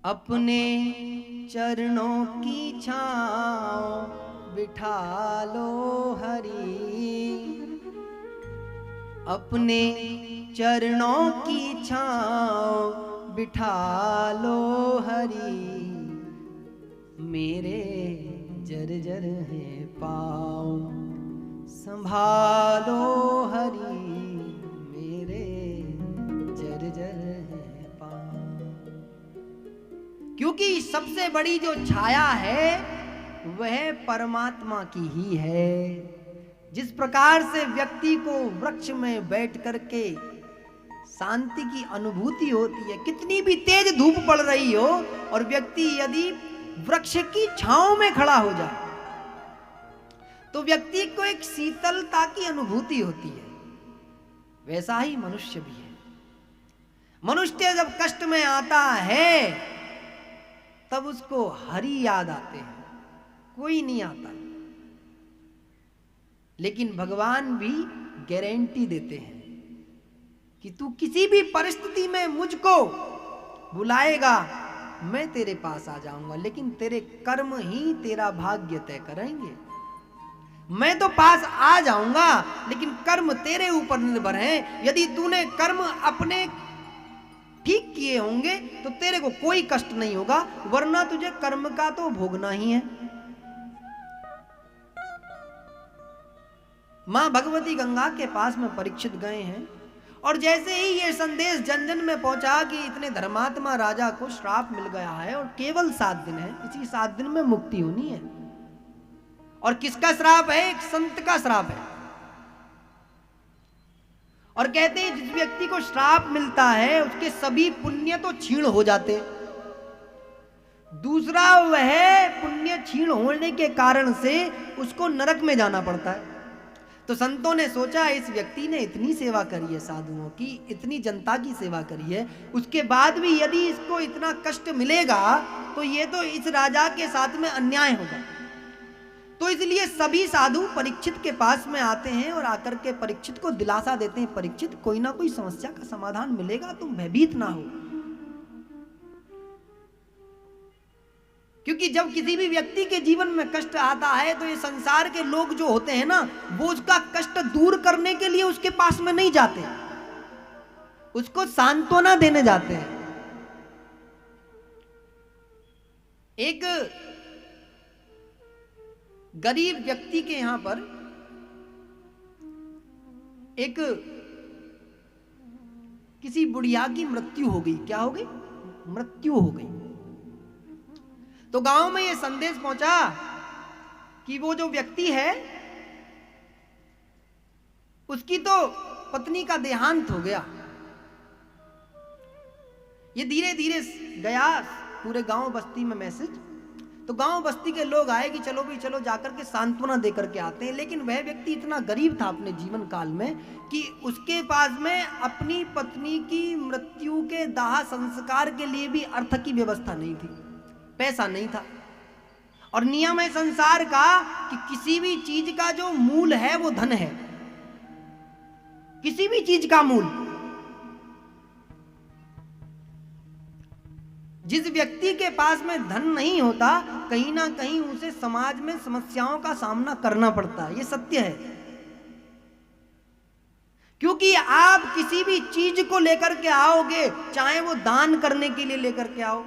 अपने चरणों की छाँव बिठा लो हरि, अपने चरणों की छाँव बिठा लो हरि, मेरे जर्जर है पाँव संभालो हरि, मेरे जर्जर है पाँव। क्योंकि सबसे बड़ी जो छाया है वह परमात्मा की ही है। जिस प्रकार से व्यक्ति को वृक्ष में बैठ करके शांति की अनुभूति होती है, कितनी भी तेज धूप पड़ रही हो और व्यक्ति यदि वृक्ष की छांव में खड़ा हो जाए तो व्यक्ति को एक शीतलता की अनुभूति होती है। वैसा ही मनुष्य भी है। मनुष्य जब कष्ट में आता है तब उसको हरि याद आते हैं, कोई नहीं आता। लेकिन भगवान भी गारंटी देते हैं कि तू किसी भी परिस्थिति में मुझको बुलाएगा मैं तेरे पास आ जाऊंगा, लेकिन तेरे कर्म ही तेरा भाग्य तय करेंगे। मैं तो पास आ जाऊंगा लेकिन कर्म तेरे ऊपर निर्भर हैं। यदि तूने कर्म अपने ठीक किए होंगे तो तेरे को कोई कष्ट नहीं होगा, वरना तुझे कर्म का तो भोगना ही है। मां भगवती गंगा के पास में परीक्षित गए हैं और जैसे ही ये संदेश जन जन में पहुंचा कि इतने धर्मात्मा राजा को श्राप मिल गया है और केवल 7 दिन है, इसी 7 दिन में मुक्ति होनी है। और किसका श्राप है? एक संत का श्राप है। और कहते हैं जिस व्यक्ति को श्राप मिलता है उसके सभी पुण्य तो क्षीण हो जाते। दूसरा, वह पुण्य क्षीण होने के कारण से उसको नरक में जाना पड़ता है। तो संतों ने सोचा इस व्यक्ति ने इतनी सेवा करी है साधुओं की, इतनी जनता की सेवा करी है, उसके बाद भी यदि इसको इतना कष्ट मिलेगा तो ये तो इस राजा के साथ में अन्याय होगा। तो इसलिए सभी साधु परीक्षित के पास में आते हैं और आकर के परीक्षित को दिलासा देते हैं, परीक्षित कोई ना कोई समस्या का समाधान मिलेगा, तुम भयभीत ना हो। क्योंकि जब किसी भी व्यक्ति के जीवन में कष्ट आता है तो ये संसार के लोग जो होते हैं ना, वो उसका कष्ट दूर करने के लिए उसके पास में नहीं जाते, उसको सांत्वना देने जाते हैं। एक गरीब व्यक्ति के यहां पर एक किसी बुढ़िया की मृत्यु हो गई। क्या हो गई? मृत्यु हो गई। तो गांव में यह संदेश पहुंचा कि वो जो व्यक्ति है उसकी तो पत्नी का देहांत हो गया। ये धीरे धीरे गया पूरे गांव बस्ती में मैसेज। तो गांव बस्ती के लोग आए कि चलो भाई चलो जाकर के सांत्वना दे करके आते हैं। लेकिन वह व्यक्ति इतना गरीब था अपने जीवन काल में कि उसके पास में अपनी पत्नी की मृत्यु के दाह संस्कार के लिए भी अर्थ की व्यवस्था नहीं थी, पैसा नहीं था। और नियम है संसार का कि किसी भी चीज का जो मूल है वो धन है, किसी भी चीज का मूल। जिस व्यक्ति के पास में धन नहीं होता कहीं ना कहीं उसे समाज में समस्याओं का सामना करना पड़ता है, ये सत्य है। क्योंकि आप किसी भी चीज को लेकर के आओगे, चाहे वो दान करने के लिए लेकर के आओ,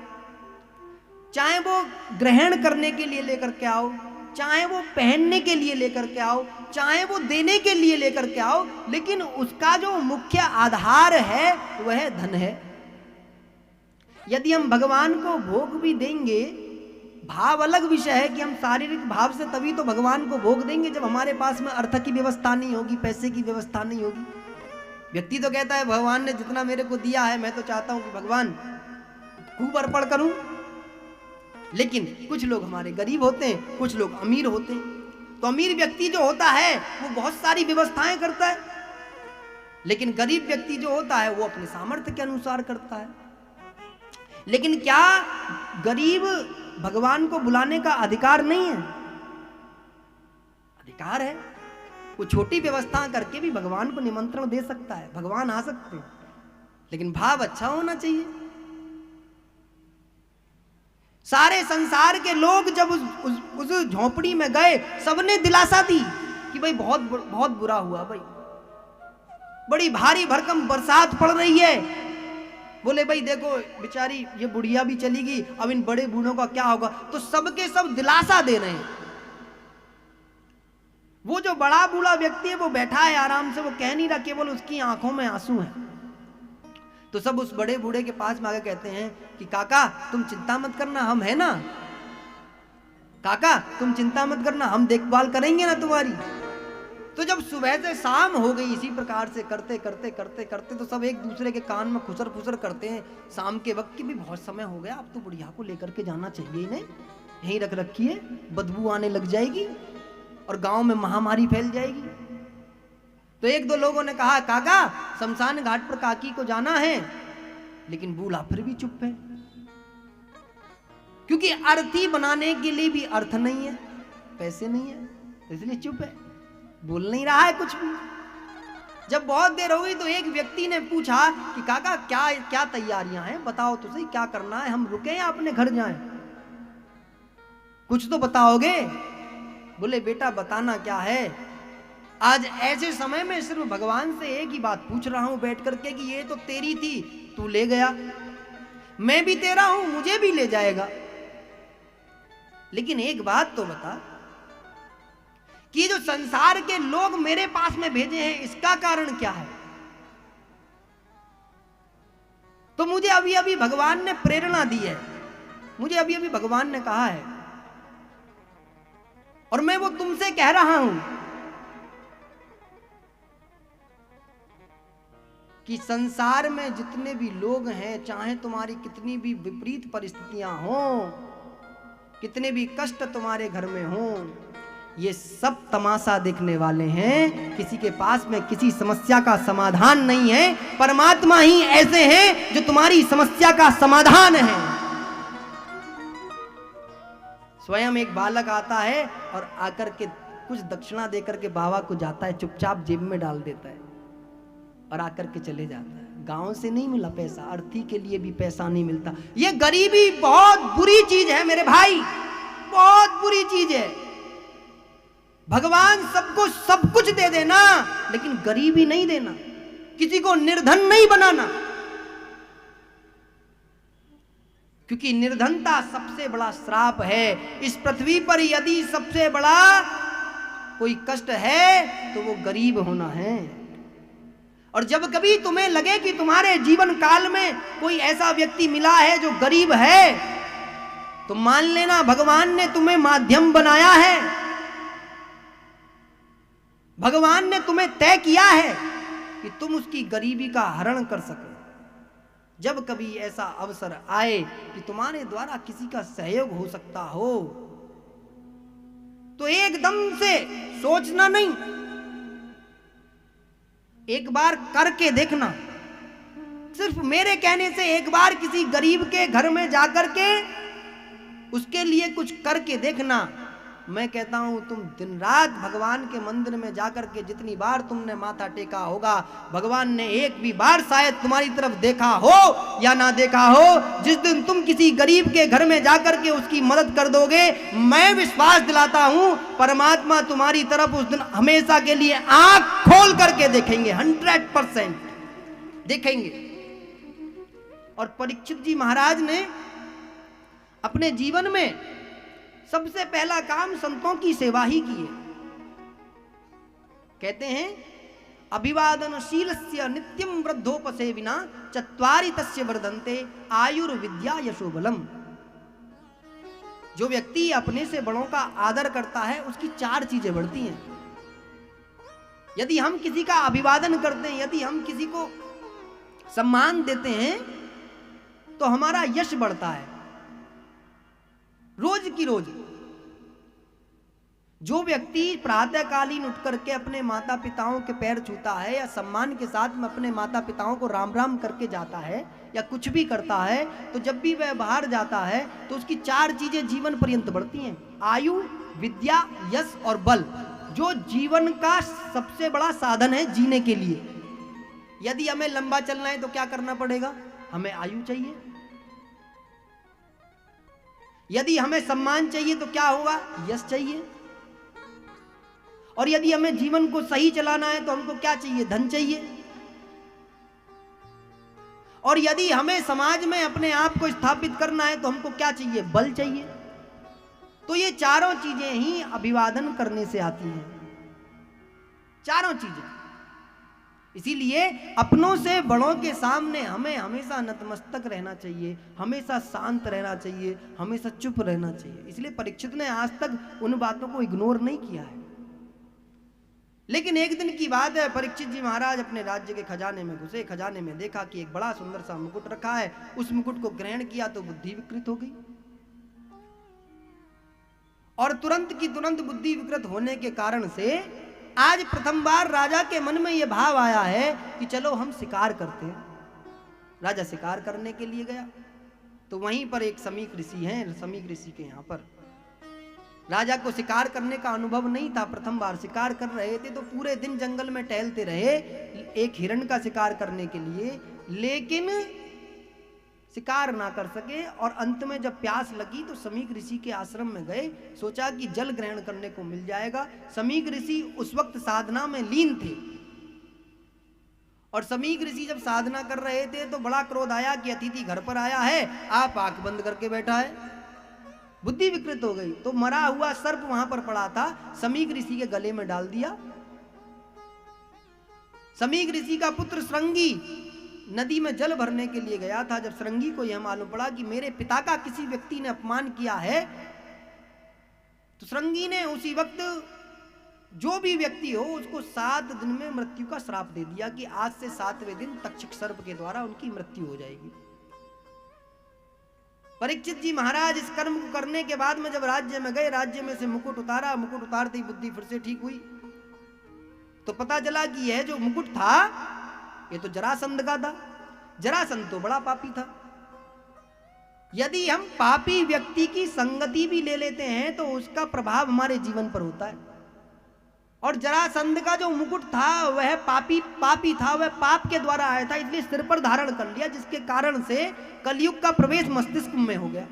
चाहे वो ग्रहण करने के लिए लेकर के आओ, चाहे वो पहनने के लिए लेकर के आओ, चाहे वो देने के लिए लेकर के आओ, लेकिन उसका जो मुख्य आधार है वह धन है। यदि हम भगवान को भोग भी देंगे, भाव अलग विषय है कि हम शारीरिक भाव से तभी तो भगवान को भोग देंगे जब हमारे पास में अर्थ की व्यवस्था नहीं होगी, पैसे की व्यवस्था नहीं होगी। व्यक्ति तो कहता है भगवान ने जितना मेरे को दिया है मैं तो चाहता हूं कि भगवान खूब अर्पण करूं। लेकिन कुछ लोग हमारे गरीब होते हैं, कुछ लोग अमीर होते हैं। तो अमीर व्यक्ति जो होता है वो बहुत सारी व्यवस्थाएं करता है, लेकिन गरीब व्यक्ति जो होता है वो अपने सामर्थ्य के अनुसार करता है। लेकिन क्या गरीब भगवान को बुलाने का अधिकार नहीं है? अधिकार है। वो छोटी व्यवस्था करके भी भगवान को निमंत्रण दे सकता है, भगवान आ सकते हैं, लेकिन भाव अच्छा होना चाहिए। सारे संसार के लोग जब उस झोंपड़ी में गए, सबने दिलासा दी कि भाई बहुत बहुत बुरा हुआ भाई, बड़ी भारी भरकम बरसात पड़ रही है। बोले भाई देखो बेचारी ये बुढ़िया भी चली गई, अब इन बड़े बूढ़ों का क्या होगा। तो सबके सब दिलासा दे रहे हैं। वो जो बड़ा बूढ़ा व्यक्ति है वो बैठा है आराम से, वो कह नहीं रहा, केवल उसकी आंखों में आंसू हैं। तो सब उस बड़े बूढ़े के पास में आके कहते हैं कि काका तुम चिंता मत करना, हम है ना, काका तुम चिंता मत करना, हम देखभाल करेंगे ना तुम्हारी। तो जब सुबह से शाम हो गई इसी प्रकार से करते करते करते करते, तो सब एक दूसरे के कान में खुसर खुसर करते हैं, शाम के वक्त की भी बहुत समय हो गया, अब तो बुढ़िया को लेकर के जाना चाहिए, इन्हें यहीं रख रखी है, बदबू आने लग जाएगी और गांव में महामारी फैल जाएगी। तो एक दो लोगों ने कहा काका शमशान घाट पर काकी को जाना है, लेकिन बूढ़ा फिर भी चुप है, क्योंकि अर्थी बनाने के लिए भी अर्थ नहीं है, पैसे नहीं है, इसलिए चुप है, बोल नहीं रहा है कुछ भी। जब बहुत देर हो गई तो एक व्यक्ति ने पूछा कि काका क्या क्या तैयारियां हैं, बताओ तो सही क्या करना है, हम रुके या अपने घर जाएं, कुछ तो बताओगे। बोले बेटा बताना क्या है, आज ऐसे समय में सिर्फ भगवान से एक ही बात पूछ रहा हूं बैठ करके कि ये तो तेरी थी, तू ले गया, मैं भी तेरा हूं, मुझे भी ले जाएगा, लेकिन एक बात तो बता कि जो संसार के लोग मेरे पास में भेजे हैं इसका कारण क्या है। तो मुझे अभी अभी भगवान ने प्रेरणा दी है, मुझे अभी अभी भगवान ने कहा है और मैं वो तुमसे कह रहा हूं कि संसार में जितने भी लोग हैं, चाहे तुम्हारी कितनी भी विपरीत परिस्थितियां हों, कितने भी कष्ट तुम्हारे घर में हों, ये सब तमाशा देखने वाले हैं, किसी के पास में किसी समस्या का समाधान नहीं है, परमात्मा ही ऐसे हैं जो तुम्हारी समस्या का समाधान है। स्वयं एक बालक आता है और आकर के कुछ दक्षिणा देकर के बाबा को जाता है, चुपचाप जेब में डाल देता है और आकर के चले जाता है। गांव से नहीं मिला पैसा, अर्थी के लिए भी पैसा नहीं मिलता। ये गरीबी बहुत बुरी चीज है मेरे भाई, बहुत बुरी चीज है। भगवान सबको सब कुछ दे देना, लेकिन गरीबी नहीं देना, किसी को निर्धन नहीं बनाना, क्योंकि निर्धनता सबसे बड़ा श्राप है। इस पृथ्वी पर यदि सबसे बड़ा कोई कष्ट है तो वो गरीब होना है। और जब कभी तुम्हें लगे कि तुम्हारे जीवन काल में कोई ऐसा व्यक्ति मिला है जो गरीब है, तो मान लेना भगवान ने तुम्हें माध्यम बनाया है, भगवान ने तुम्हें तय किया है कि तुम उसकी गरीबी का हरण कर सके। जब कभी ऐसा अवसर आए कि तुम्हारे द्वारा किसी का सहयोग हो सकता हो, तो एकदम से सोचना नहीं, एक बार करके देखना। सिर्फ मेरे कहने से एक बार किसी गरीब के घर में जाकर के उसके लिए कुछ करके देखना। मैं कहता हूं तुम दिन रात भगवान के मंदिर में जाकर के जितनी बार तुमने माथा टेका होगा, भगवान ने एक भी बार शायद तुम्हारी तरफ देखा हो या ना देखा हो। जिस दिन तुम किसी गरीब के घर में जाकर के उसकी मदद कर दोगे, मैं विश्वास दिलाता हूं परमात्मा तुम्हारी तरफ उस दिन हमेशा के लिए आंख खोल करके देखेंगे, 100% देखेंगे। और परीक्षित जी महाराज ने अपने जीवन में सबसे पहला काम संतों की सेवा ही की है। कहते हैं अभिवादनशीलस्य नित्यं वृद्धोपसेविना चत्वारि तस्य वर्धन्ते आयुर्विद्या यशोबलम। जो व्यक्ति अपने से बड़ों का आदर करता है उसकी 4 चीजें बढ़ती हैं। यदि हम किसी का अभिवादन करते हैं, यदि हम किसी को सम्मान देते हैं, तो हमारा यश बढ़ता है रोज की रोज। जो व्यक्ति प्रातःकालीन उठ करके अपने माता पिताओं के पैर छूता है या सम्मान के साथ में अपने माता पिताओं को राम राम करके जाता है या कुछ भी करता है, तो जब भी वह बाहर जाता है तो उसकी 4 चीजें जीवन पर्यंत बढ़ती हैं, आयु, विद्या, यश और बल, जो जीवन का सबसे बड़ा साधन है जीने के लिए। यदि हमें लंबा चलना है तो क्या करना पड़ेगा? हमें आयु चाहिए। यदि हमें सम्मान चाहिए तो क्या होगा? यश चाहिए। और यदि हमें जीवन को सही चलाना है तो हमको क्या चाहिए? धन चाहिए। और यदि हमें समाज में अपने आप को स्थापित करना है तो हमको क्या चाहिए? बल चाहिए। तो ये चारों चीजें ही अभिवादन करने से आती हैं, चारों चीजें। इसीलिए अपनों से बड़ों के सामने हमें हमेशा नतमस्तक रहना चाहिए, हमेशा शांत रहना चाहिए, हमेशा चुप रहना चाहिए। इसलिए परीक्षित ने आज तक उन बातों को इग्नोर नहीं किया है। लेकिन एक दिन की बात है, परीक्षित जी महाराज अपने राज्य के खजाने में घुसे। खजाने में देखा कि एक बड़ा सुंदर सा मुकुट रखा है। उस मुकुट को ग्रहण किया तो बुद्धि विकृत हो गई, और तुरंत की तुरंत बुद्धि विकृत होने के कारण से आज प्रथम बार राजा के मन में यह भाव आया है कि चलो हम शिकार करते हैं। राजा शिकार करने के लिए गया तो वहीं पर एक समीक ऋषि हैं। समीक ऋषि के यहाँ पर राजा को शिकार करने का अनुभव नहीं था, प्रथम बार शिकार कर रहे थे, तो पूरे दिन जंगल में टहलते रहे एक हिरण का शिकार करने के लिए, लेकिन शिकार ना कर सके। और अंत में जब प्यास लगी तो समीक ऋषि के आश्रम में गए, सोचा कि जल ग्रहण करने को मिल जाएगा। समीक ऋषि उस वक्त साधना में लीन थे, और समीक ऋषि जब साधना कर रहे थे तो बड़ा क्रोध आया कि अतिथि घर पर आया है, आप आंख बंद करके बैठा है। बुद्धि विकृत हो गई तो मरा हुआ सर्प वहां पर पड़ा था, समीक ऋषि के गले में डाल दिया। समीक ऋषि का पुत्र श्रृंगी नदी में जल भरने के लिए गया था। जब श्रृंगी को यह मालूम पड़ा कि मेरे पिता का किसी व्यक्ति ने अपमान किया है, तो श्रृंगी ने उसी वक्त जो भी व्यक्ति हो उसको 7 दिन में मृत्यु का श्राप दे दिया कि आज से 7वें दिन तक्षक सर्प के द्वारा उनकी मृत्यु हो जाएगी। परीक्षित जी महाराज इस कर्म को करने के बाद में जब राज्य में गए, राज्य में से मुकुट उतारा, मुकुट उतारते ही बुद्धि फिर से ठीक हुई। तो पता चला कि यह जो मुकुट था ये तो जरासंध का था। जरासंध तो बड़ा पापी था। यदि हम पापी व्यक्ति की संगति भी ले लेते हैं तो उसका प्रभाव हमारे जीवन पर होता है। और जरासंध का जो मुकुट था वह पापी था, वह पाप के द्वारा आया था, इसलिए सिर पर धारण कर लिया, जिसके कारण से कलयुग का प्रवेश मस्तिष्क में हो गया।